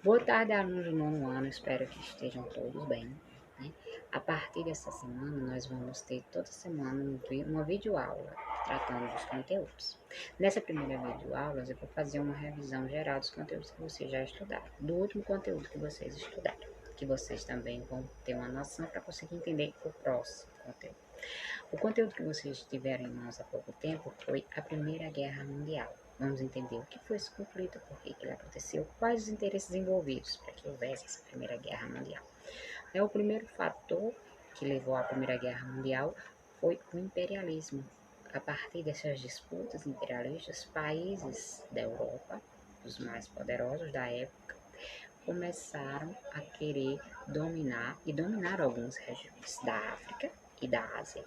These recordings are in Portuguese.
Boa tarde, alunos do nono ano, espero que estejam todos bem, né? A partir dessa semana, nós vamos ter toda semana uma videoaula tratando dos conteúdos. Nessa primeira videoaula, eu vou fazer uma revisão geral dos conteúdos que vocês já estudaram, do último conteúdo que vocês estudaram, que vocês também vão ter uma noção para conseguir entender o próximo conteúdo. O conteúdo que vocês tiveram em mãos há pouco tempo foi a Primeira Guerra Mundial. Vamos entender o que foi esse conflito, por que ele aconteceu, quais os interesses envolvidos para que houvesse essa Primeira Guerra Mundial. O primeiro fator que levou à Primeira Guerra Mundial foi o imperialismo. A partir dessas disputas imperialistas, países da Europa, os mais poderosos da época, começaram a querer dominar e dominar algumas regiões da África e da Ásia.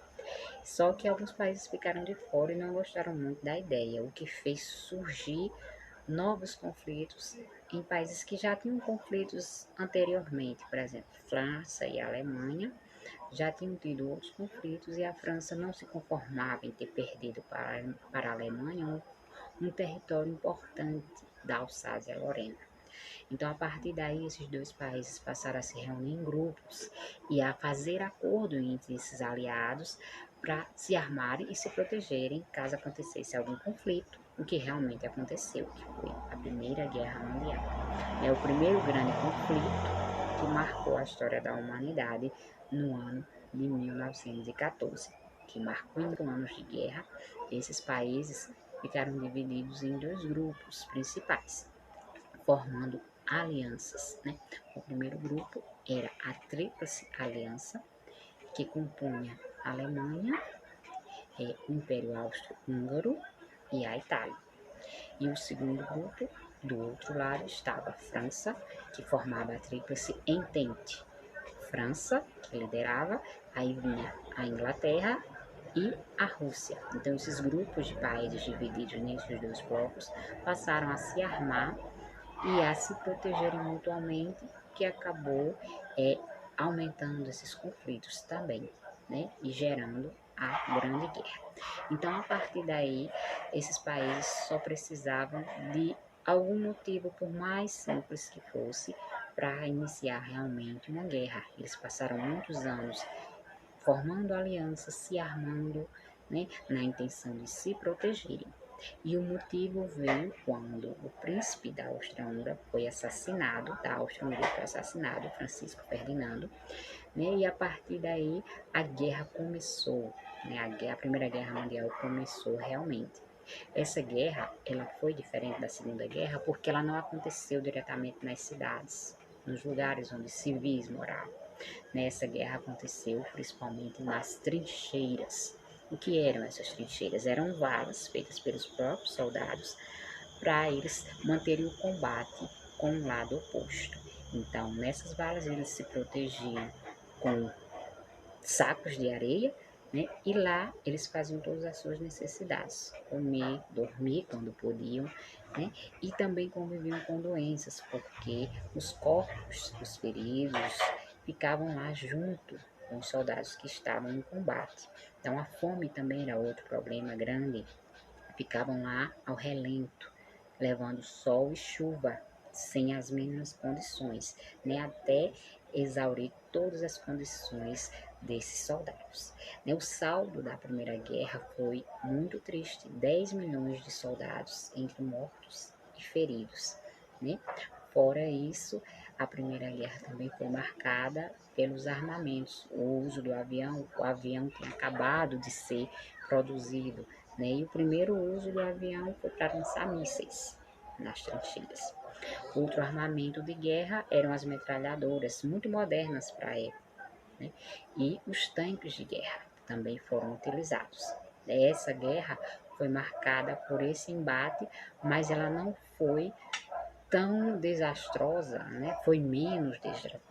Só que alguns países ficaram de fora e não gostaram muito da ideia, o que fez surgir novos conflitos em países que já tinham conflitos anteriormente. Por exemplo, França e Alemanha já tinham tido outros conflitos e a França não se conformava em ter perdido para a Alemanha um território importante da Alsácia-Lorena. Então, a partir daí, esses dois países passaram a se reunir em grupos e a fazer acordo entre esses aliados para se armarem e se protegerem caso acontecesse algum conflito, o que realmente aconteceu, que foi a Primeira Guerra Mundial. É o primeiro grande conflito que marcou a história da humanidade no ano de 1914, que marcou em anos de guerra. Esses países ficaram divididos em dois grupos principais, formando alianças, né? O primeiro grupo era a Tríplice Aliança, que compunha a Alemanha, o Império Austro-Húngaro e a Itália. E o segundo grupo, do outro lado, estava a França, que formava a Tríplice Entente. França, que liderava, aí vinha a Inglaterra e a Rússia. Então, esses grupos de países divididos nesses dois blocos passaram a se armar e a se protegerem mutuamente, que acabou aumentando esses conflitos também, né? E gerando a Grande Guerra. Então, a partir daí, esses países só precisavam de algum motivo, por mais simples que fosse, para iniciar realmente uma guerra. Eles passaram muitos anos formando alianças, se armando, né, na intenção de se protegerem. E o motivo veio quando o príncipe da Áustria-Hungria foi assassinado, da Áustria-Hungria foi assassinado, Francisco Ferdinando, né, e a partir daí a guerra começou, né, a Primeira Guerra Mundial começou realmente. Essa guerra, ela foi diferente da Segunda Guerra porque ela não aconteceu diretamente nas cidades, nos lugares onde civis moravam. Nessa guerra aconteceu principalmente nas trincheiras. O que eram essas trincheiras? Eram valas feitas pelos próprios soldados para eles manterem o combate com o lado oposto. Então, nessas valas eles se protegiam com sacos de areia, né? E lá eles faziam todas as suas necessidades, comer, dormir quando podiam, né? E também conviviam com doenças, porque os corpos dos feridos ficavam lá junto com os soldados que estavam em combate. Então a fome também era outro problema grande. Ficavam lá ao relento, levando sol e chuva, sem as mínimas condições, né, até exaurir todas as condições desses soldados. O saldo da Primeira Guerra foi muito triste, 10 milhões de soldados entre mortos e feridos, né? Fora isso, a Primeira Guerra também foi marcada pelos armamentos, o uso do avião, o avião tinha acabado de ser produzido, né? E o primeiro uso do avião foi para lançar mísseis nas trincheiras. Outro armamento de guerra eram as metralhadoras, muito modernas para a época, né? E os tanques de guerra também foram utilizados. Essa guerra foi marcada por esse embate, mas ela não foi tão desastrosa, né? Foi menos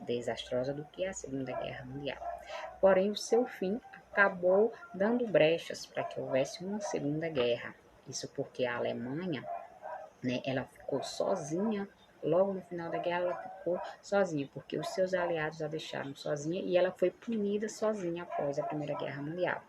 desastrosa do que a Segunda Guerra Mundial. Porém, o seu fim acabou dando brechas para que houvesse uma Segunda Guerra. Isso porque a Alemanha, né, ela ficou sozinha. Logo no final da guerra, ela ficou sozinha, porque os seus aliados a deixaram sozinha e ela foi punida sozinha após a Primeira Guerra Mundial,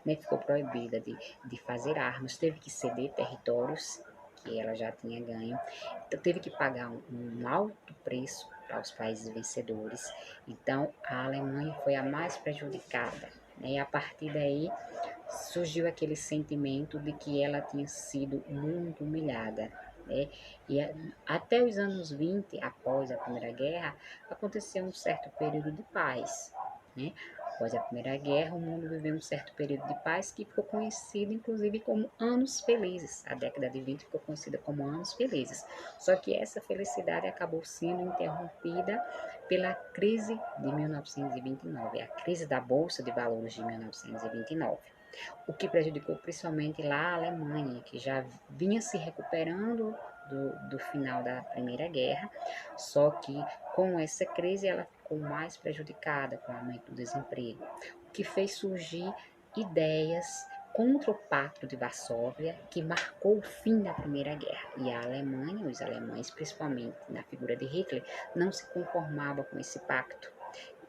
né? Ficou proibida de fazer armas, teve que ceder territórios que ela já tinha ganho, então teve que pagar um alto preço para os países vencedores. Então, a Alemanha foi a mais prejudicada, né? E a partir daí surgiu aquele sentimento de que ela tinha sido muito humilhada, né? E até os anos 20, após a Primeira Guerra, aconteceu um certo período de paz, né? Após a Primeira Guerra, o mundo viveu um certo período de paz que ficou conhecido, inclusive, como Anos Felizes. A década de 20 ficou conhecida como Anos Felizes. Só que essa felicidade acabou sendo interrompida pela crise de 1929, a crise da Bolsa de Valores de 1929, o que prejudicou principalmente lá a Alemanha, que já vinha se recuperando do final da Primeira Guerra, só que com essa crise ela ficou mais prejudicada com o aumento do desemprego, o que fez surgir ideias contra o Pacto de Varsóvia, que marcou o fim da Primeira Guerra. E a Alemanha, os alemães, principalmente na figura de Hitler, não se conformava com esse pacto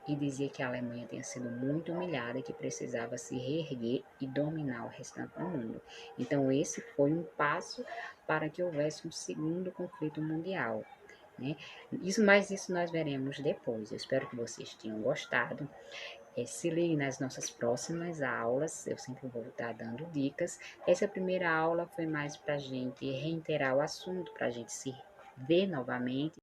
e dizia que a Alemanha tinha sido muito humilhada e que precisava se reerguer e dominar o restante do mundo. Então, esse foi um passo para que houvesse um segundo conflito mundial, né? Mas isso nós veremos depois. Eu espero que vocês tenham gostado. Se ligue nas nossas próximas aulas, eu sempre vou estar dando dicas. Essa primeira aula foi mais para a gente reiterar o assunto, para a gente se ver novamente.